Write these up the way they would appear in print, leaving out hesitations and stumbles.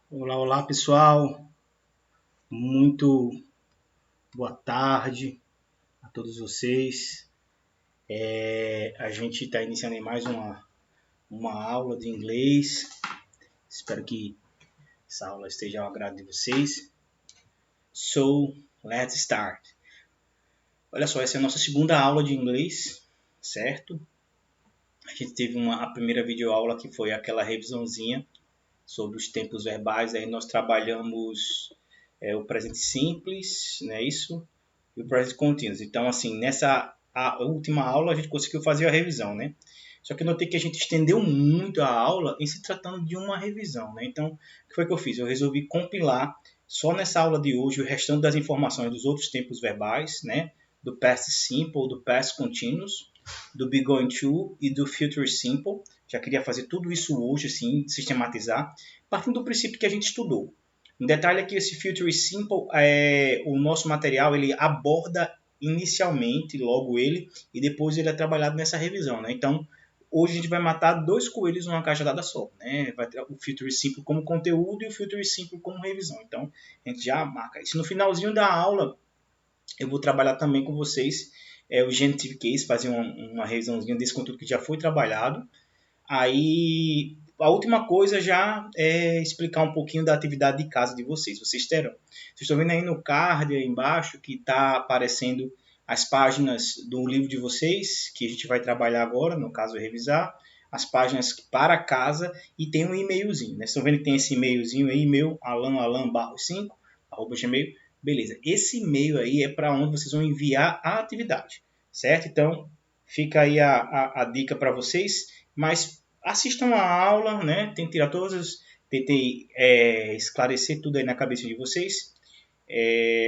Olá, olá pessoal, muito boa tarde a todos vocês. A gente está iniciando em mais uma aula de inglês. Espero que essa aula esteja ao agrado de vocês. So, let's start. Olha só, essa é a nossa segunda aula de inglês, certo? A gente teve a primeira videoaula que foi aquela revisãozinha sobre os tempos verbais. Aí nós trabalhamos o presente simples, não é isso? E o present continuous. Então, assim, a última aula a gente conseguiu fazer a revisão, né? Só que eu notei que a gente estendeu muito a aula em se tratando de uma revisão, né? Então, o que foi que eu fiz? Eu resolvi compilar só nessa aula de hoje o restante das informações dos outros tempos verbais, né? Do past simple, do past continuous, do be going to e do future simple. Já queria fazer tudo isso hoje, assim, sistematizar, partindo do princípio que a gente estudou. Um detalhe é que esse Future Simple, o nosso material, ele aborda inicialmente, logo ele, e depois ele é trabalhado nessa revisão, né? Então, hoje a gente vai matar dois coelhos numa cajadada só, né? Vai ter o Future Simple como conteúdo e o Future Simple como revisão. Então, a gente já marca isso. No finalzinho da aula, eu vou trabalhar também com vocês o Genitive Case, fazer uma revisãozinha desse conteúdo que já foi trabalhado. Aí, a última coisa já é explicar um pouquinho da atividade de casa de vocês. Vocês terão. Vocês estão vendo aí no card aí embaixo que está aparecendo as páginas do livro de vocês, que a gente vai trabalhar agora, no caso revisar, as páginas para casa e tem um e-mailzinho, né? Vocês estão vendo que tem esse e-mailzinho aí, e-mail alan5, @gmail. Beleza. Esse e-mail aí é para onde vocês vão enviar a atividade, certo? Então, fica aí a dica para vocês, mas assistam a aula, né? Tentei esclarecer tudo aí na cabeça de vocês.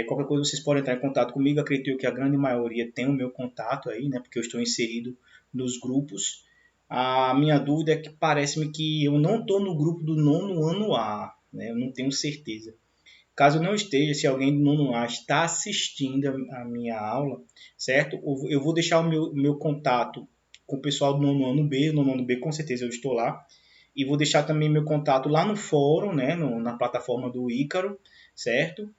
Qualquer coisa vocês podem entrar em contato comigo. Acredito que a grande maioria tem o meu contato aí, né? Porque eu estou inserido nos grupos. A minha dúvida é que parece-me que eu não estou no grupo do nono ano A, né? Eu não tenho certeza. Caso não esteja, se alguém do nono A está assistindo a minha aula, certo? Eu vou deixar o meu contato com o pessoal do nono ano B. No nono ano B, com certeza eu estou lá. E vou deixar também meu contato lá no fórum, né? Na plataforma do Ícaro, certo?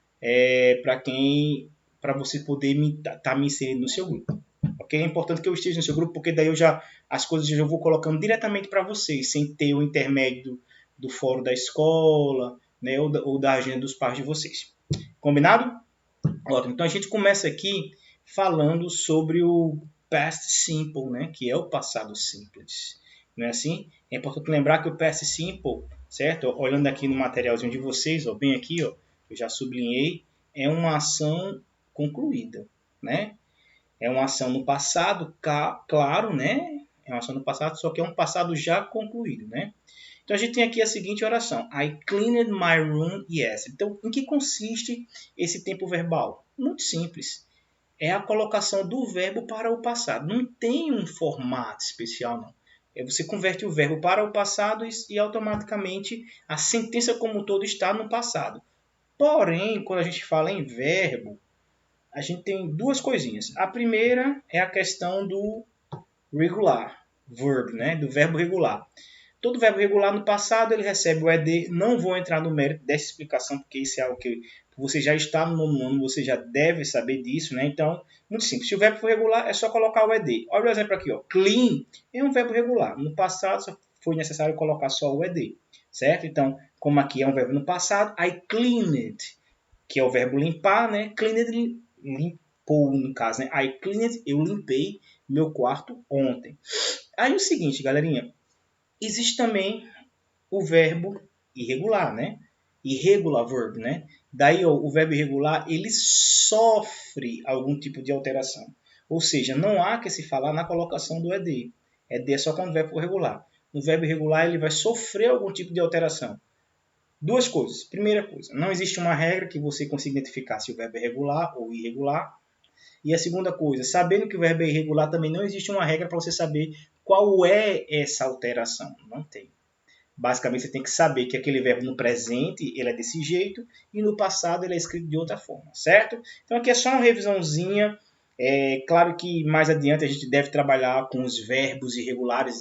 Para você poder tá me inserindo no seu grupo. Ok? É importante que eu esteja no seu grupo, porque daí as coisas eu vou colocando diretamente para vocês, sem ter o intermédio do fórum da escola, né, ou da agenda dos pais de vocês. Combinado? Ótimo. Então a gente começa aqui falando sobre o past simple, né, que é o passado simples. Não é assim? É importante lembrar que o past simple, certo? Olhando aqui no materialzinho de vocês, ó, bem aqui, ó, eu já sublinhei, é uma ação concluída, né? É uma ação no passado, claro, né? É uma ação no passado, só que é um passado já concluído, né? Então a gente tem aqui a seguinte oração: I cleaned my room yesterday. Então, em que consiste esse tempo verbal? Muito simples. É a colocação do verbo para o passado. Não tem um formato especial, não. Você converte o verbo para o passado e automaticamente a sentença como um todo está no passado. Porém, quando a gente fala em verbo, a gente tem duas coisinhas. A primeira é a questão do regular verb, né? Do verbo regular. Todo verbo regular no passado ele recebe o ed. Não vou entrar no mérito dessa explicação, porque isso é algo que você já está no nono ano, você já deve saber disso, né? Então, muito simples. Se o verbo for regular, é só colocar o ed. Olha o exemplo aqui, ó. Clean é um verbo regular. No passado só foi necessário colocar só o ed, certo? Então, como aqui é um verbo no passado, I cleaned, que é o verbo limpar, né? Cleaned, limpou no caso, né? I cleaned, eu limpei meu quarto ontem. Aí o seguinte, galerinha, existe também o verbo irregular, né? Irregular verb, né? Daí ó, o verbo irregular ele sofre algum tipo de alteração. Ou seja, não há que se falar na colocação do ed. Ed é só quando o verbo for regular. No verbo irregular ele vai sofrer algum tipo de alteração. Duas coisas. Primeira coisa, não existe uma regra que você consiga identificar se o verbo é regular ou irregular. E a segunda coisa, sabendo que o verbo é irregular, também não existe uma regra para você saber qual é essa alteração. Não tem. Basicamente, você tem que saber que aquele verbo no presente ele é desse jeito e no passado ele é escrito de outra forma, certo? Então, aqui é só uma revisãozinha É claro que mais adiante a gente deve trabalhar com os verbos irregulares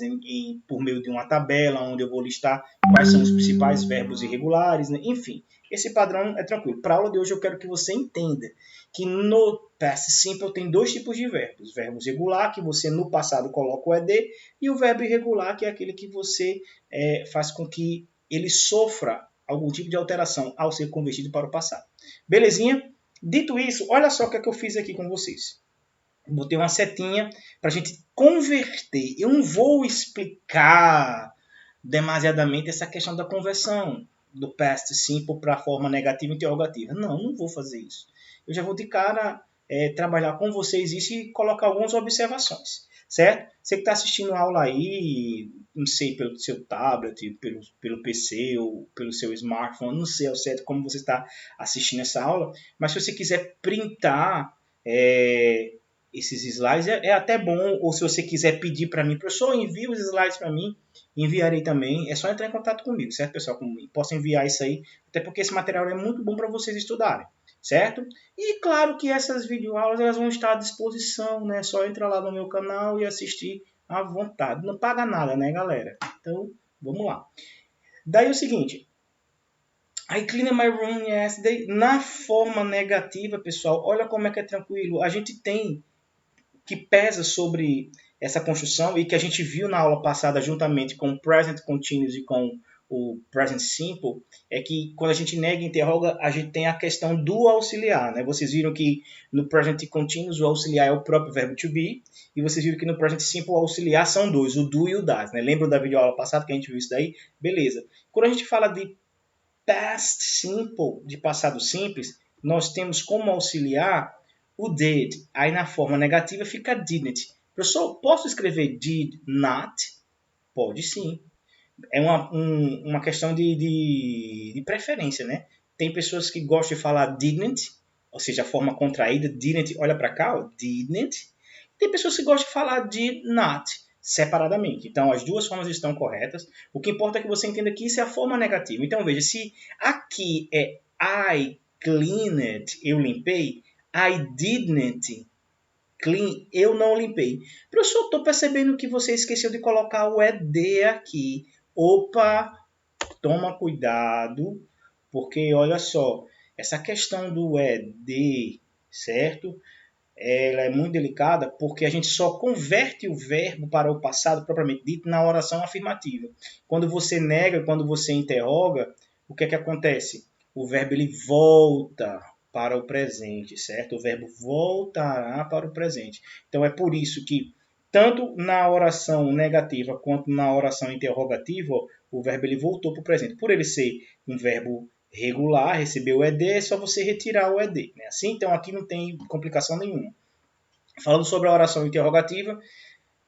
por meio de uma tabela, onde eu vou listar quais são os principais verbos irregulares, né? Enfim, esse padrão é tranquilo. Para a aula de hoje eu quero que você entenda que no past simple tem dois tipos de verbos. Verbos regular, que você no passado coloca o ed, e o verbo irregular, que é aquele que você faz com que ele sofra algum tipo de alteração ao ser convertido para o passado. Belezinha? Dito isso, olha só o que é que eu fiz aqui com vocês. Botei uma setinha para a gente converter. Eu não vou explicar demasiadamente essa questão da conversão do past simple para a forma negativa e interrogativa. Não vou fazer isso. Eu já vou de cara trabalhar com vocês isso e colocar algumas observações, certo? Você que está assistindo a aula aí, não sei, pelo seu tablet, pelo PC ou pelo seu smartphone, não sei ao certo como você está assistindo essa aula, mas se você quiser printar esses slides, é até bom, ou se você quiser pedir para mim, professor, envie os slides para mim, enviarei também. É só entrar em contato comigo, certo, pessoal? Posso enviar isso aí, até porque esse material é muito bom para vocês estudarem, certo? E claro que essas videoaulas elas vão estar à disposição, né? Só entrar lá no meu canal e assistir à vontade. Não paga nada, né, galera? Então, vamos lá. Daí é o seguinte. I cleaned my room yesterday. Na forma negativa, pessoal, olha como é que é tranquilo. A gente tem que pesa sobre essa construção e que a gente viu na aula passada juntamente com o Present Continuous e com o Present Simple, é que quando a gente nega e interroga, a gente tem a questão do auxiliar, né? Vocês viram que no Present Continuous o auxiliar é o próprio verbo to be, e vocês viram que no Present Simple o auxiliar são dois, o do e o das, né? Lembram da videoaula passada que a gente viu isso daí? Beleza. Quando a gente fala de Past Simple, de passado simples, nós temos como auxiliar o did. Aí na forma negativa fica didn't. Professor, posso escrever did not? Pode sim. É uma questão de preferência, né? Tem pessoas que gostam de falar didn't, ou seja, a forma contraída, didn't, olha para cá, ó, didn't. Tem pessoas que gostam de falar did not, separadamente. Então, as duas formas estão corretas. O que importa é que você entenda que isso é a forma negativa. Então, veja, se aqui é I cleaned, eu limpei, I didn't clean, eu não limpei. Professor, estou percebendo que você esqueceu de colocar o ED aqui. Opa, toma cuidado, porque olha só, essa questão do ED, certo? Ela é muito delicada porque a gente só converte o verbo para o passado propriamente dito na oração afirmativa. Quando você nega, quando você interroga, o que é que acontece? O verbo ele volta para o presente, certo? O verbo voltará para o presente. Então é por isso que tanto na oração negativa quanto na oração interrogativa, o verbo ele voltou para o presente. Por ele ser um verbo regular, recebeu o ED, é só você retirar o ED. Né? Assim, então aqui não tem complicação nenhuma. Falando sobre a oração interrogativa,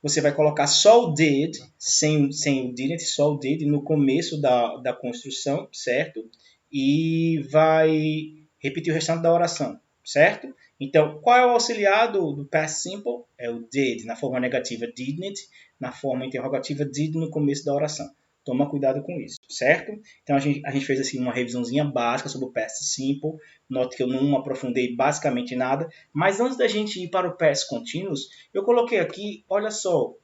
você vai colocar só o did, sem o didn't, só o did no começo da construção, certo? E vai repetir o restante da oração, certo? Então, qual é o auxiliar do past simple? É o did, na forma negativa didn't, na forma interrogativa did no começo da oração. Toma cuidado com isso, certo? Então, a gente fez assim uma revisãozinha básica sobre o past simple. Note que eu não aprofundei basicamente nada. Mas antes da gente ir para o past continuous, eu coloquei aqui, olha só,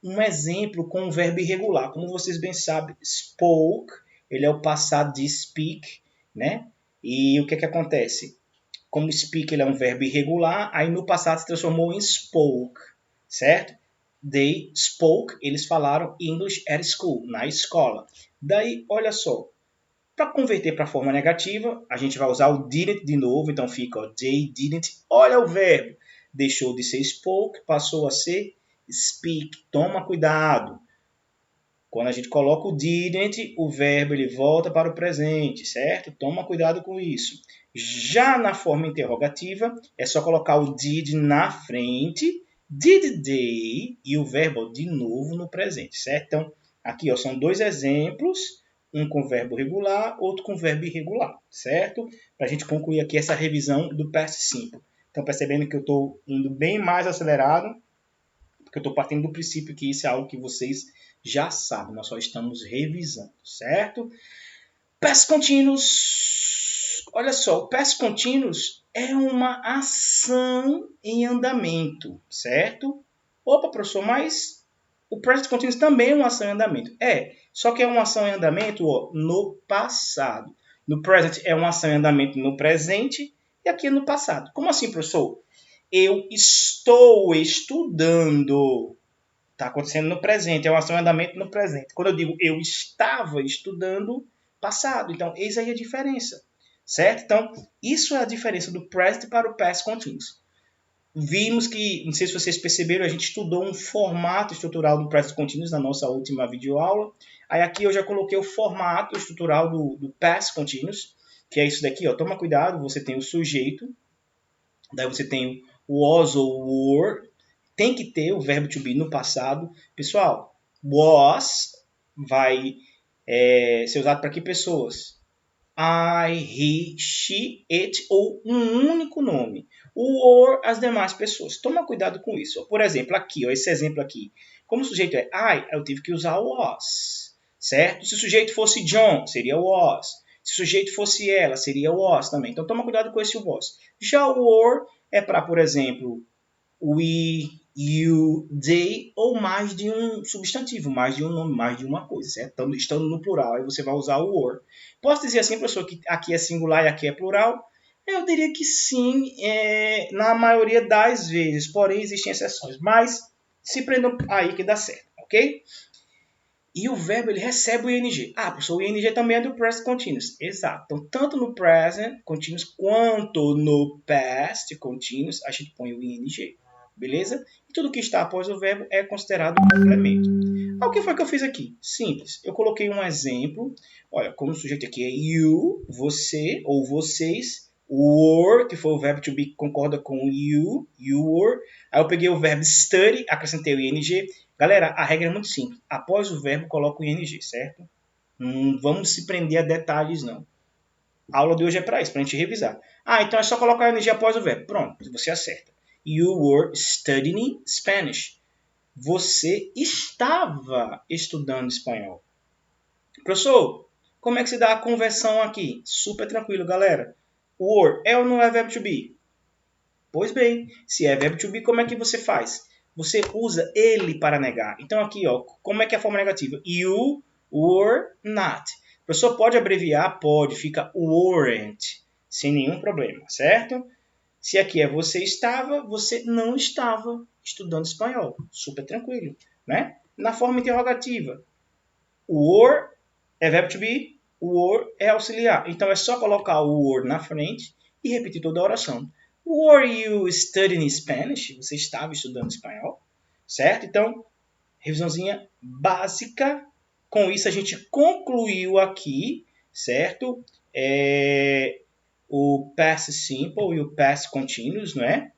um exemplo com um verbo irregular. Como vocês bem sabem, spoke, ele é o passado de speak, né? E o que acontece? Como speak ele é um verbo irregular, aí no passado se transformou em spoke, certo? They spoke, eles falaram English at school, na escola. Daí, olha só, para converter para a forma negativa, a gente vai usar o didn't de novo, então fica ó, they didn't. Olha o verbo, deixou de ser spoke, passou a ser speak. Toma cuidado. Quando a gente coloca o didn't, o verbo ele volta para o presente, certo? Toma cuidado com isso. Já na forma interrogativa, é só colocar o did na frente, did they, e o verbo de novo no presente, certo? Então, aqui ó, são dois exemplos, um com verbo regular, outro com verbo irregular, certo? Para a gente concluir aqui essa revisão do past simple. Então, percebendo que eu estou indo bem mais acelerado, porque eu estou partindo do princípio que isso é algo que vocês já sabem, nós só estamos revisando, certo? Past continuous. olha só, o past continuous é uma ação em andamento, certo? Opa, professor, mas o present continuous também é uma ação em andamento. Só que é uma ação em andamento no passado. No present é uma ação em andamento no presente e aqui é no passado. Como assim, professor? Eu estou estudando. Está acontecendo no presente, é uma ação em andamento no presente. Quando eu digo eu estava estudando, passado. Então, eis aí a diferença. Certo? Então, isso é a diferença do present para o past continuous. Vimos que, não sei se vocês perceberam, a gente estudou um formato estrutural do present continuous na nossa última videoaula. Aí aqui eu já coloquei o formato estrutural do past continuous, que é isso daqui, ó. Toma cuidado, você tem o sujeito, daí você tem o was ou were, tem que ter o verbo to be no passado. Pessoal, was vai ser usado para que pessoas? I, he, she, it ou um único nome. O or, as demais pessoas. Toma cuidado com isso. Por exemplo, aqui, ó, esse exemplo aqui. Como o sujeito é I, eu tive que usar o was. Certo? Se o sujeito fosse John, seria was. Se o sujeito fosse ela, seria was também. Então toma cuidado com esse was. Já o or é para, por exemplo, we, you, they ou mais de um substantivo, mais de um nome, mais de uma coisa, certo? Estando no plural, aí você vai usar o or. Posso dizer assim, professor, que aqui é singular e aqui é plural? Eu diria que sim, na maioria das vezes, porém existem exceções. Mas se prendam aí que dá certo, ok? E o verbo ele recebe o ing. Ah, professor, o ing também é do present continuous. Exato. Então, tanto no present continuous quanto no past continuous, a gente põe o ing. Beleza? E tudo que está após o verbo é considerado um complemento. O que foi que eu fiz aqui? Simples. Eu coloquei um exemplo. Olha, como o sujeito aqui é you, você ou vocês. Were, que foi o verbo to be que concorda com you were. Aí eu peguei o verbo study, acrescentei o ing. Galera, a regra é muito simples. Após o verbo, coloca o ing, certo? Não vamos se prender a detalhes, não. A aula de hoje é para isso, para a gente revisar. Então é só colocar o ing após o verbo. Pronto, você acerta. You were studying Spanish. Você estava estudando espanhol. Professor, como é que se dá a conversão aqui? Super tranquilo, galera. Were é ou não é verbo to be? Pois bem, se é verbo to be, como é que você faz? Você usa ele para negar. Então aqui, ó, como é que é a forma negativa? You were not. O professor pode abreviar? Pode, fica weren't, sem nenhum problema, certo? Se aqui é você estava, você não estava estudando espanhol. Super tranquilo, né? Na forma interrogativa, o were é verbo to be, o were é auxiliar. Então é só colocar o were na frente e repetir toda a oração. Were you studying Spanish? Você estava estudando espanhol? Certo? Então, revisãozinha básica. Com isso a gente concluiu aqui, certo? O past simple e o past continuous, não é?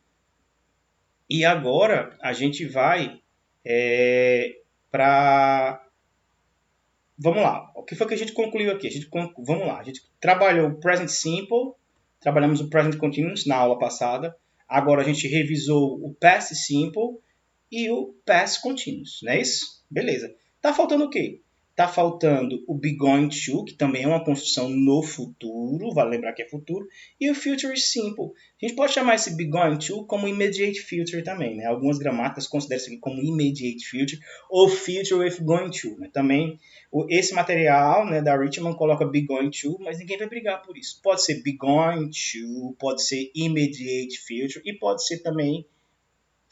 E agora a gente vai para... Vamos lá. O que foi que a gente concluiu aqui? Vamos lá. A gente trabalhou o present simple, trabalhamos o present continuous na aula passada. Agora a gente revisou o past simple e o past continuous, não é isso? Beleza. Tá faltando o quê? Tá faltando o be going to, que também é uma construção no futuro, vale lembrar que é futuro, e o future simple. A gente pode chamar esse be going to como immediate future também, né? Algumas gramáticas consideram isso aqui como immediate future ou future with going to, né? Também esse material, né, da Richmond coloca be going to, mas ninguém vai brigar por isso. Pode ser be going to, pode ser immediate future e pode ser também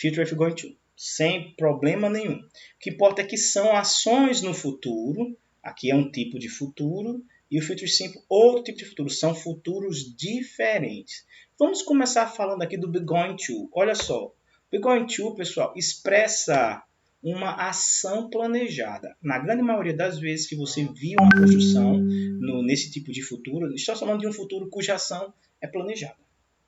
future with going to. Sem problema nenhum. O que importa é que são ações no futuro. Aqui é um tipo de futuro. E o future simple, outro tipo de futuro. São futuros diferentes. Vamos começar falando aqui do be going to. Olha só. Be going to, pessoal, expressa uma ação planejada. Na grande maioria das vezes que você viu uma construção nesse tipo de futuro, estamos falando de um futuro cuja ação é planejada.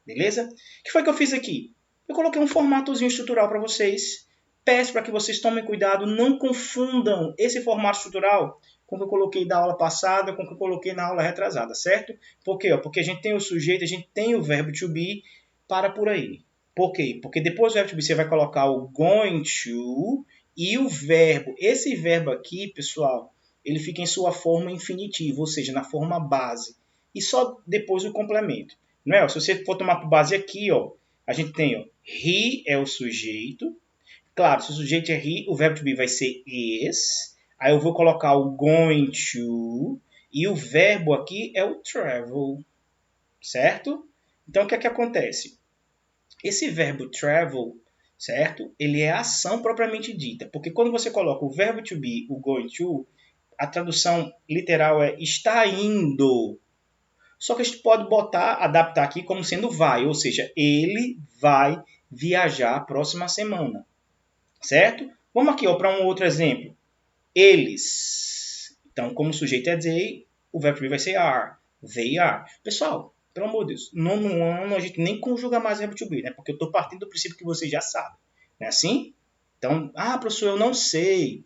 Beleza? O que foi que eu fiz aqui? Eu coloquei um formatozinho estrutural para vocês. Peço para que vocês tomem cuidado, não confundam esse formato estrutural com o que eu coloquei da aula passada, com o que eu coloquei na aula retrasada, certo? Por quê? Porque a gente tem o sujeito, a gente tem o verbo to be, para por aí. Por quê? Porque depois do verbo to be você vai colocar o going to e o verbo. Esse verbo aqui, pessoal, ele fica em sua forma infinitiva, ou seja, na forma base. e só depois o complemento. Não é? Se você for tomar por base aqui, ó, a gente tem ó, he é o sujeito. Claro, se o sujeito é he, o verbo to be vai ser is. Aí eu vou colocar o going to. E o verbo aqui é o travel. Certo? Então, o que é que acontece? Esse verbo travel, certo? Ele é a ação propriamente dita. Porque quando você coloca o verbo to be, o going to, a tradução literal é está indo. Só que a gente pode adaptar aqui como sendo vai. Ou seja, ele vai viajar a próxima semana. Certo? Vamos aqui para um outro exemplo. Eles. Então, como o sujeito é they, o verbo to be vai ser are. They are. Pessoal, pelo amor de Deus, nono ano a gente nem conjuga mais verbo to be, né? Porque eu estou partindo do princípio que vocês já sabem. Não é assim? Então, professor, eu não sei.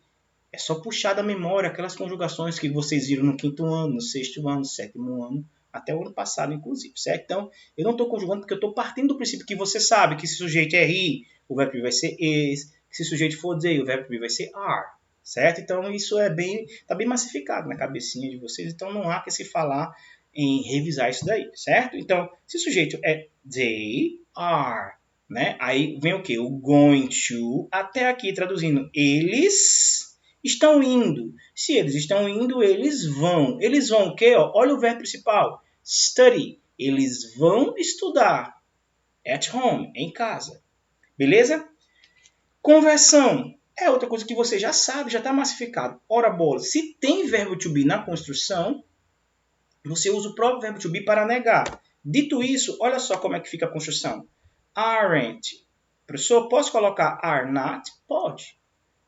É só puxar da memória aquelas conjugações que vocês viram no quinto ano, no sexto ano, no sétimo ano, até o ano passado, inclusive, certo? Então, eu não estou conjugando porque eu estou partindo do princípio que você sabe que se o sujeito é he, o verbo to be vai ser is, que se o sujeito for they, o verbo to be vai ser are, certo? Então, isso está bem massificado na cabecinha de vocês, então não há que se falar em revisar isso daí, certo? Então, se o sujeito é they are, né? Aí vem o quê? O going to, até aqui traduzindo, eles estão indo. Se eles estão indo, eles vão. Eles vão o quê? Olha o verbo principal. Study. Eles vão estudar. At home. Em casa. Beleza? Conversão. É outra coisa que você já sabe, já está massificado. Ora bola. Se tem verbo to be na construção, você usa o próprio verbo to be para negar. Dito isso, olha só como é que fica a construção. Aren't. Professor, posso colocar are not? Pode.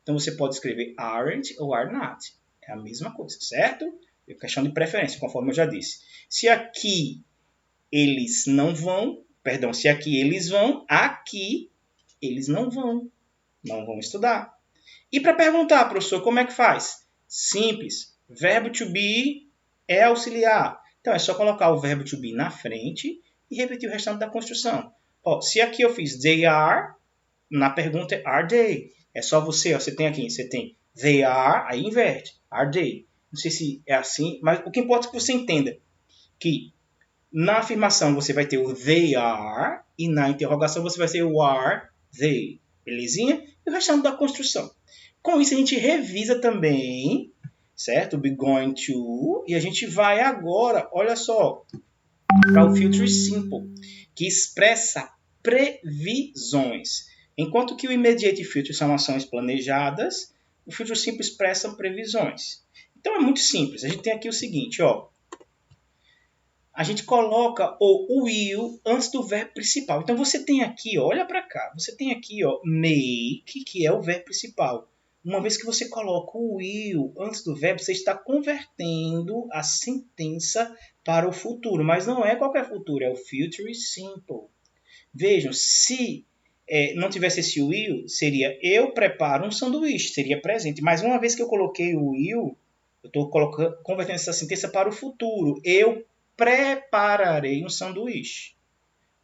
Então, você pode escrever aren't ou are not. É a mesma coisa, certo? É questão de preferência, conforme eu já disse. Se aqui eles não vão, se aqui eles vão, aqui eles não vão. Não vão estudar. E para perguntar, professor, como é que faz? Simples. Verbo to be é auxiliar. Então, é só colocar o verbo to be na frente e repetir o restante da construção. Se aqui eu fiz they are, na pergunta é are they. É só você tem they are, aí inverte, are they. Não sei se é assim, mas o que importa é que você entenda que na afirmação você vai ter o they are e na interrogação você vai ter o are they. Belezinha? E o restante da construção. Com isso a gente revisa também, certo? Be going to. E a gente vai agora, olha só, para o future simple, que expressa previsões. Enquanto que o immediate future são ações planejadas, o future simple expressa previsões. Então é muito simples. A gente tem aqui o seguinte, ó. A gente coloca o will antes do verbo principal. Então você tem aqui, olha para cá, você tem aqui, ó, make, que é o verbo principal. Uma vez que você coloca o will antes do verbo, você está convertendo a sentença para o futuro. Mas não é qualquer futuro, é o future simple. Vejam, se não tivesse esse will, seria eu preparo um sanduíche, seria presente. Mas uma vez que eu coloquei o will, eu estou convertendo essa sentença para o futuro. Eu prepararei um sanduíche.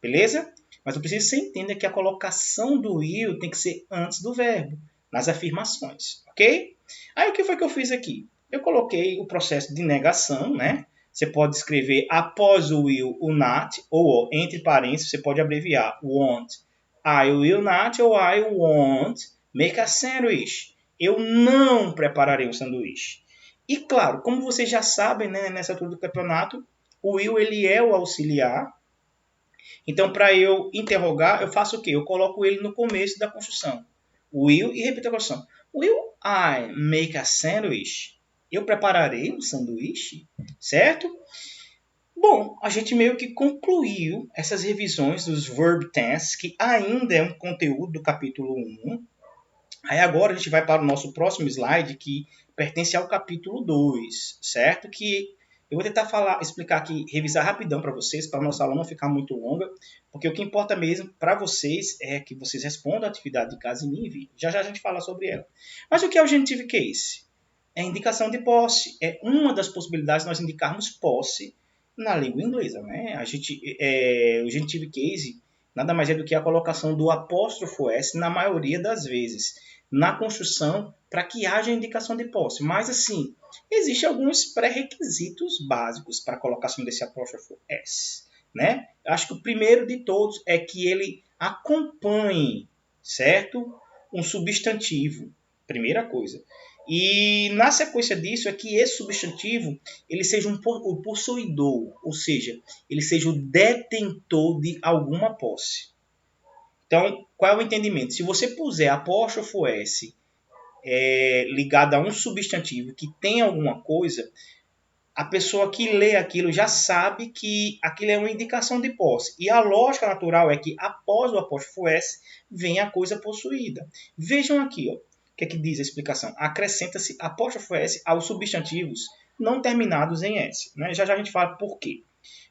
Beleza? Mas eu preciso que você entenda que a colocação do will tem que ser antes do verbo, nas afirmações. Ok? Aí o que foi que eu fiz aqui? Eu coloquei o processo de negação, né? Você pode escrever após o will o not, ou entre parênteses, você pode abreviar won't. I will not ou I won't make a sandwich. Eu não prepararei um sanduíche. E claro, como vocês já sabem, né, nessa altura do campeonato, o will ele é o auxiliar. Então, para eu interrogar, eu faço o quê? Eu coloco ele no começo da construção. Will e repito a construção. Will I make a sandwich? Eu prepararei um sanduíche? Certo? Bom, a gente meio que concluiu essas revisões dos verb tense, que ainda é um conteúdo do capítulo 1. Aí agora a gente vai para o nosso próximo slide, que pertence ao capítulo 2, certo? Que eu vou tentar explicar aqui, revisar rapidão para vocês, para a nossa aula não ficar muito longa, porque o que importa mesmo para vocês é que vocês respondam a atividade de casa e me enviem. Já já a gente fala sobre ela. Mas o que é o genitive case? É indicação de posse. É uma das possibilidades de nós indicarmos posse na língua inglesa, né? O genitive case nada mais é do que a colocação do apóstrofo S na maioria das vezes na construção para que haja indicação de posse. Mas assim, Existem alguns pré-requisitos básicos para a colocação desse apóstrofo S, né? Acho que o primeiro de todos é que ele acompanhe, certo? Um substantivo, primeira coisa. E na sequência disso é que esse substantivo ele seja o possuidor, ou seja, ele seja o detentor de alguma posse. Então, qual é o entendimento? Se você puser apóstrofo S ligado a um substantivo que tem alguma coisa, a pessoa que lê aquilo já sabe que aquilo é uma indicação de posse. E a lógica natural é que após o apóstrofo S vem a coisa possuída. Vejam aqui, ó, o que é que diz a explicação. Acrescenta-se apóstrofo S aos substantivos não terminados em S. Né? Já já a gente fala por quê.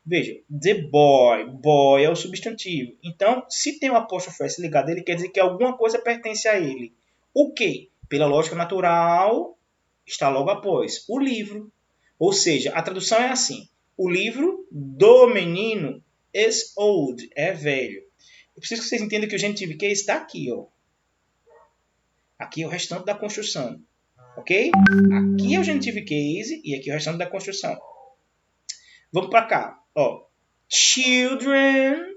Veja, the boy, boy é o substantivo. Então, se tem o apóstrofo S ligado a ele, quer dizer que alguma coisa pertence a ele. O quê? Pela lógica natural, está logo após. O livro. Ou seja, a tradução é assim. O livro do menino is old, é velho. Eu preciso que vocês entendam que o genitive case está aqui, ó. Aqui é o restante da construção. Ok? Aqui é o genitive case e aqui é o restante da construção. Vamos para cá. Ó. Children,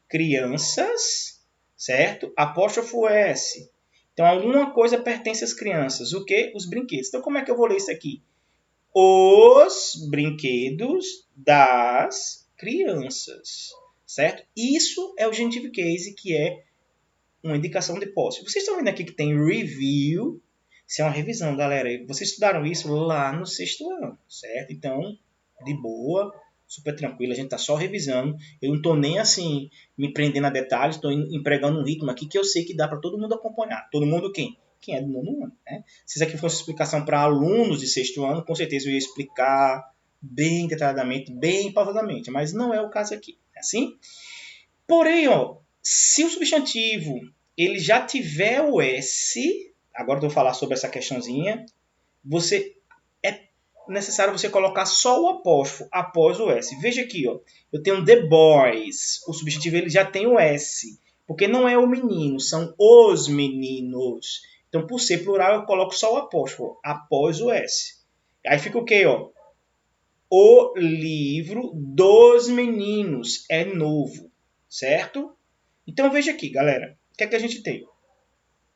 crianças, certo? Apóstrofo S. Então, alguma coisa pertence às crianças. O quê? Os brinquedos. Então, como é que eu vou ler isso aqui? Os brinquedos das crianças, certo? Isso é o genitive case, que é uma indicação de posse. Vocês estão vendo aqui que tem review, isso é uma revisão, galera. Vocês estudaram isso lá no 6º ano, certo? Então, de boa, super tranquilo, a gente está só revisando. Eu não estou nem assim me prendendo a detalhes, estou empregando um ritmo aqui que eu sei que dá para todo mundo acompanhar. Todo mundo quem? Quem é do 9º ano. Né? Se isso aqui fosse explicação para alunos de 6º ano, com certeza eu ia explicar bem detalhadamente, bem pausadamente, mas não é o caso aqui. É assim? Porém, ó, se o substantivo ele já tiver o S, agora eu vou falar sobre essa questãozinha, é necessário você colocar só o apóstrofo após o S. Veja aqui, ó, eu tenho the boys, o substantivo ele já tem o S, porque não é o menino, são os meninos. Então, por ser plural, eu coloco só o apóstrofo após o S. Aí fica o quê? Ó? O livro dos meninos é novo, certo? Então, veja aqui, galera. O que é que a gente tem?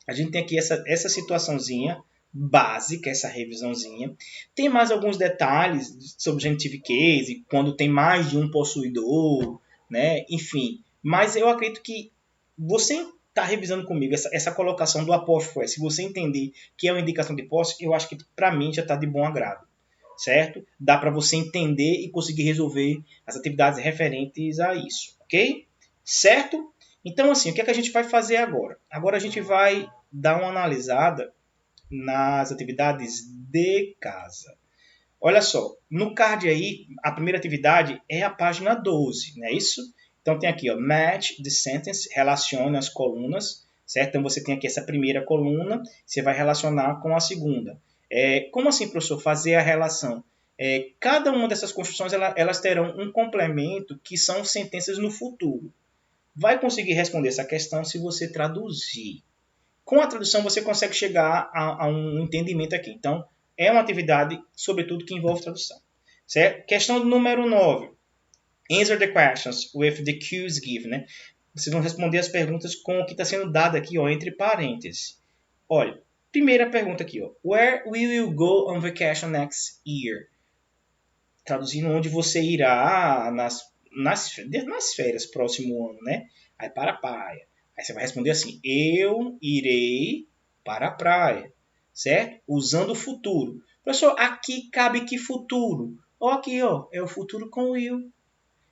A gente tem aqui essa situaçãozinha básica, essa revisãozinha. Tem mais alguns detalhes sobre genitive case, quando tem mais de um possuidor, né? Enfim. Mas eu acredito que você está revisando comigo essa colocação do apóstrofo S. Se você entender que é uma indicação de posse, eu acho que para mim já está de bom agrado. Certo? Dá para você entender e conseguir resolver as atividades referentes a isso. Ok? Certo? Então, assim, o que é que a gente vai fazer agora? Agora a gente vai dar uma analisada nas atividades de casa. Olha só, no card aí, a primeira atividade é a página 12, não é isso? Então tem aqui, ó, match the sentence, relacione as colunas, certo? Então você tem aqui essa primeira coluna, você vai relacionar com a segunda. Como assim, professor, fazer a relação? Cada uma dessas construções, elas terão um complemento que são sentenças no futuro. Vai conseguir responder essa questão se você traduzir. Com a tradução, você consegue chegar a um entendimento aqui. Então, é uma atividade, sobretudo, que envolve tradução. Certo? Questão número 9. Answer the questions with the cues given. Né? Vocês vão responder as perguntas com o que está sendo dado aqui, ó, entre parênteses. Olha, primeira pergunta aqui. Ó. Where will you go on vacation next year? Traduzindo, onde você irá nas férias próximo ano, né? Aí para a praia. Aí você vai responder assim, eu irei para a praia, certo? Usando o futuro. Professor, aqui cabe que futuro? Ó, aqui, ó, é o futuro com will.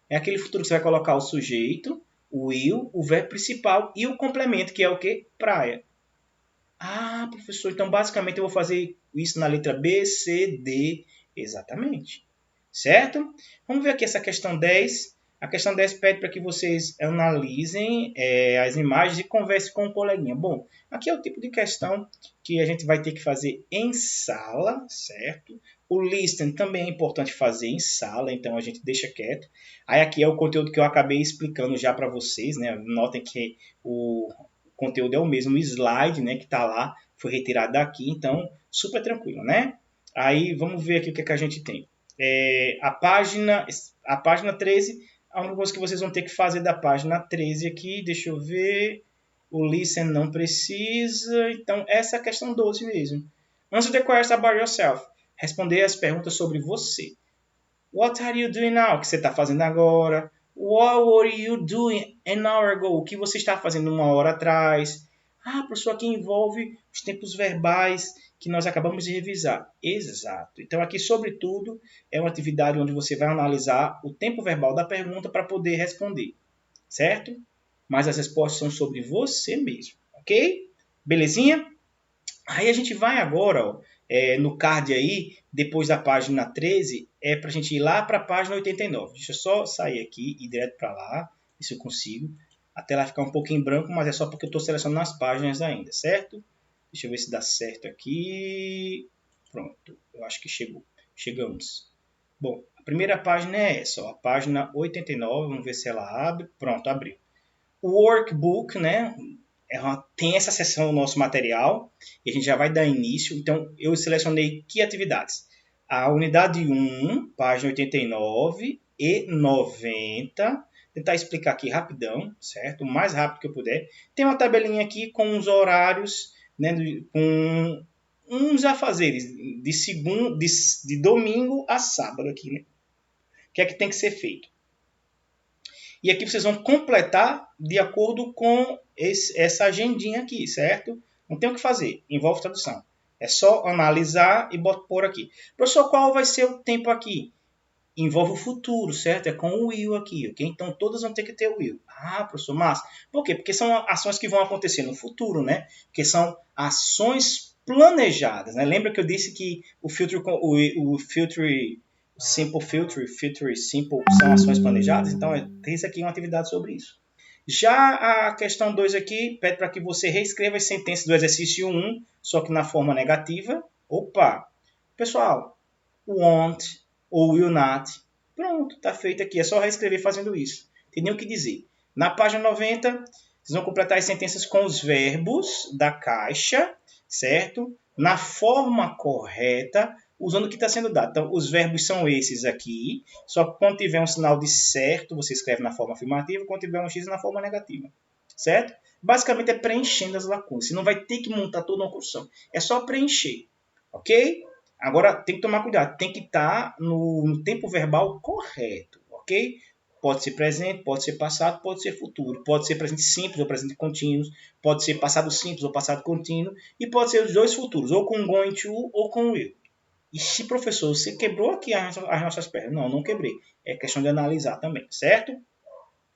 É aquele futuro que você vai colocar o sujeito, o will, o verbo principal e o complemento, que é o quê? Praia. Ah, professor, então basicamente eu vou fazer isso na letra B, C, D. Exatamente. Certo? Vamos ver aqui essa questão 10. A questão 10 pede para que vocês analisem as imagens e conversem com o coleguinha. Bom, aqui é o tipo de questão que a gente vai ter que fazer em sala, certo? O listen também é importante fazer em sala, então a gente deixa quieto. Aí aqui é o conteúdo que eu acabei explicando já para vocês, né? Notem que o conteúdo é o mesmo, o slide, né, que está lá, foi retirado daqui, então super tranquilo, né? Aí vamos ver aqui o que, é que a gente tem. A página 13, a única coisa que vocês vão ter que fazer da página 13 aqui, deixa eu ver. O listen não precisa. Então, essa é a questão 12 mesmo. Answer the question about yourself. Responder as perguntas sobre você. What are you doing now? O que você está fazendo agora? What were you doing an hour ago? O que você está fazendo uma hora atrás? Ah, professor, aqui envolve os tempos verbais que nós acabamos de revisar. Exato. Então, aqui, sobretudo, é uma atividade onde você vai analisar o tempo verbal da pergunta para poder responder. Certo? Mas as respostas são sobre você mesmo. Ok? Belezinha? Aí a gente vai agora, ó, no card aí, depois da página 13, para a gente ir lá para a página 89. Deixa eu só sair aqui e ir direto para lá, se eu consigo. Até lá ficar um pouquinho em branco, mas é só porque eu estou selecionando as páginas ainda, certo? Deixa eu ver se dá certo aqui. Pronto, eu acho que chegamos. Bom, a primeira página é essa, ó, a página 89, vamos ver se ela abre. Pronto, abriu. O workbook, né? Tem essa seção no nosso material e a gente já vai dar início. Então, eu selecionei que atividades? A unidade 1, página 89 e 90. Tentar explicar aqui rapidão, certo? O mais rápido que eu puder. Tem uma tabelinha aqui com os horários, né, com uns afazeres de domingo a sábado aqui, né? O que é que tem que ser feito? E aqui vocês vão completar de acordo com essa agendinha aqui, certo? Não tem o que fazer, envolve tradução. É só analisar e pôr aqui. Professor, qual vai ser o tempo aqui? Envolve o futuro, certo? É com o will aqui, ok? Então todas vão ter que ter o will. Ah, professor, mas por quê? Porque são ações que vão acontecer no futuro, né? Porque são ações planejadas, né? Lembra que eu disse que o filtre simple filtre simple são ações planejadas? Então, esse aqui é uma atividade sobre isso. Já a questão 2 aqui pede para que você reescreva as sentenças do exercício 1, só que na forma negativa. Opa! Pessoal, want ou will not. Pronto, está feito aqui. É só reescrever fazendo isso. Tem nem o que dizer. Na página 90, vocês vão completar as sentenças com os verbos da caixa, certo? Na forma correta, usando o que está sendo dado. Então, os verbos são esses aqui, só que quando tiver um sinal de certo, você escreve na forma afirmativa, quando tiver um X na forma negativa, certo? Basicamente é preenchendo as lacunas. Você não vai ter que montar toda uma construção. É só preencher, ok? Agora, tem que tomar cuidado. Tem que estar no tempo verbal correto, ok? Pode ser presente, pode ser passado, pode ser futuro. Pode ser presente simples ou presente contínuo. Pode ser passado simples ou passado contínuo. E pode ser os dois futuros, ou com going to ou com will. E se, professor, você quebrou aqui as nossas pernas? Não, não quebrei. É questão de analisar também, certo?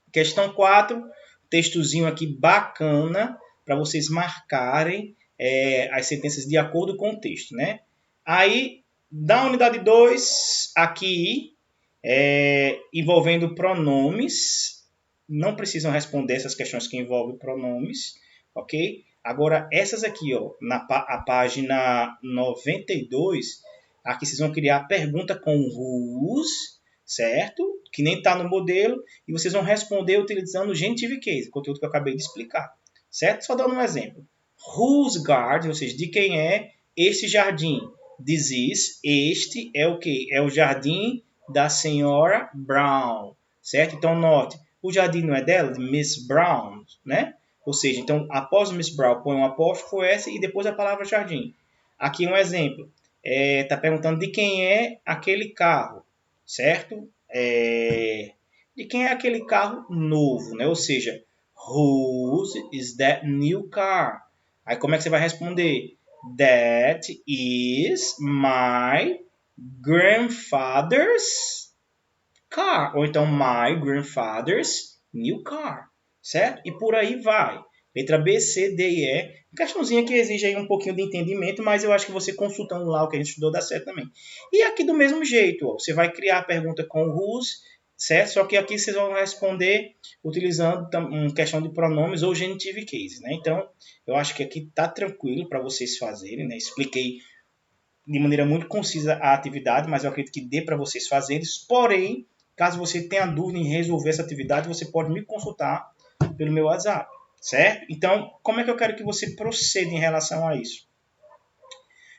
Questão 4, textozinho aqui bacana para vocês marcarem as sentenças de acordo com o texto, né? Aí, da unidade 2, aqui, envolvendo pronomes, não precisam responder essas questões que envolvem pronomes, ok? Agora, essas aqui, ó, a página 92, aqui vocês vão criar a pergunta com whose, certo? Que nem está no modelo, e vocês vão responder utilizando o genitive case, o conteúdo que eu acabei de explicar, certo? Só dando um exemplo. Whose garden, ou seja, de quem é este jardim? This is, este é o que? É o jardim da senhora Brown, certo? Então, note, o jardim não é dela, de Miss Brown, né? Ou seja, então, após Miss Brown, põe um apóstrofo S e depois a palavra jardim. Aqui um exemplo. Está perguntando de quem é aquele carro, certo? De quem é aquele carro novo, né? Ou seja, whose is that new car? Aí como é que você vai responder? That is my grandfather's car. Ou então my grandfather's new car, certo? E por aí vai. Letra B, C, D e E. Questãozinha que exige aí um pouquinho de entendimento, mas eu acho que você consultando lá o que a gente estudou dá certo também. E aqui do mesmo jeito, ó, você vai criar a pergunta com whose, certo? Só que aqui vocês vão responder utilizando uma questão de pronomes ou genitive case, né? Então, eu acho que aqui tá tranquilo para vocês fazerem, né? Expliquei de maneira muito concisa a atividade, mas eu acredito que dê para vocês fazerem. Porém, caso você tenha dúvida em resolver essa atividade, você pode me consultar pelo meu WhatsApp, certo? Então, como é que eu quero que você proceda em relação a isso?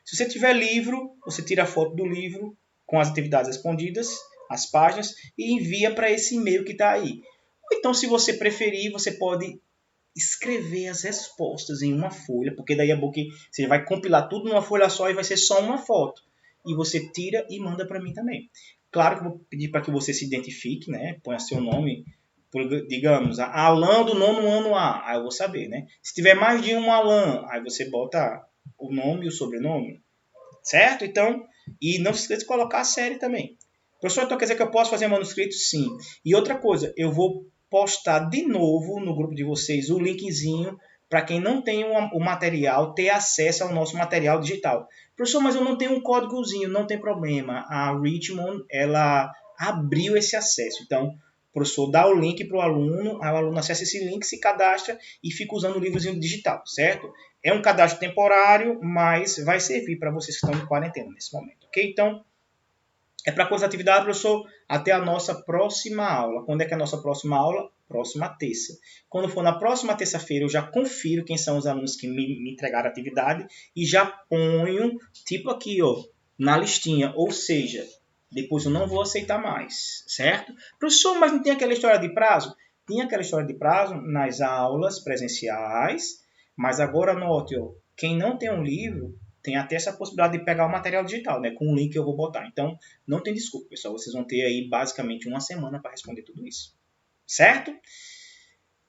Se você tiver livro, você tira a foto do livro com as atividades respondidas, as páginas, e envia para esse e-mail que está aí. Ou então, se você preferir, você pode escrever as respostas em uma folha, porque daí é bom que você vai compilar tudo numa folha só e vai ser só uma foto. E você tira e manda para mim também. Claro que eu vou pedir para que você se identifique, né? Ponha seu nome, digamos, Alan do nono ano A, aí eu vou saber, né? Se tiver mais de um Alan, aí você bota o nome e o sobrenome, certo? Então, e não se esqueça de colocar a série também. Professor, então quer dizer que eu posso fazer manuscrito? Sim. E outra coisa, eu vou postar de novo no grupo de vocês o linkzinho para quem não tem o material ter acesso ao nosso material digital. Professor, mas eu não tenho um códigozinho, não tem problema. A Richmond, ela abriu esse acesso. Então, o professor dá o link para o aluno, aí o aluno acessa esse link, se cadastra e fica usando o livrozinho digital, certo? É um cadastro temporário, mas vai servir para vocês que estão em quarentena nesse momento, ok? Então, é para coisa atividade, professor, até a nossa próxima aula. Quando é que é a nossa próxima aula? Próxima terça. Quando for na próxima terça-feira, eu já confiro quem são os alunos que me entregaram a atividade e já ponho, tipo aqui, ó, na listinha. Ou seja, depois eu não vou aceitar mais, certo? Professor, mas não tem aquela história de prazo? Tem aquela história de prazo nas aulas presenciais, mas agora note, ó, quem não tem um livro tem até essa possibilidade de pegar o material digital, né? Com o link que eu vou botar. Então, não tem desculpa, pessoal. Vocês vão ter aí basicamente uma semana para responder tudo isso. Certo?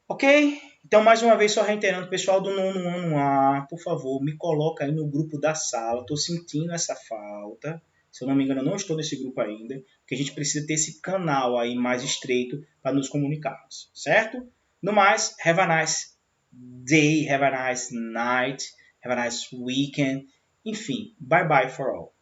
Ok? Então, mais uma vez, só reiterando, pessoal do nono ano A, por favor, me coloca aí no grupo da sala. Estou sentindo essa falta. Se eu não me engano, eu não estou nesse grupo ainda. Porque a gente precisa ter esse canal aí mais estreito para nos comunicarmos. Certo? No mais, have a nice day, have a nice night, have a nice weekend. Enfim, bye bye for all.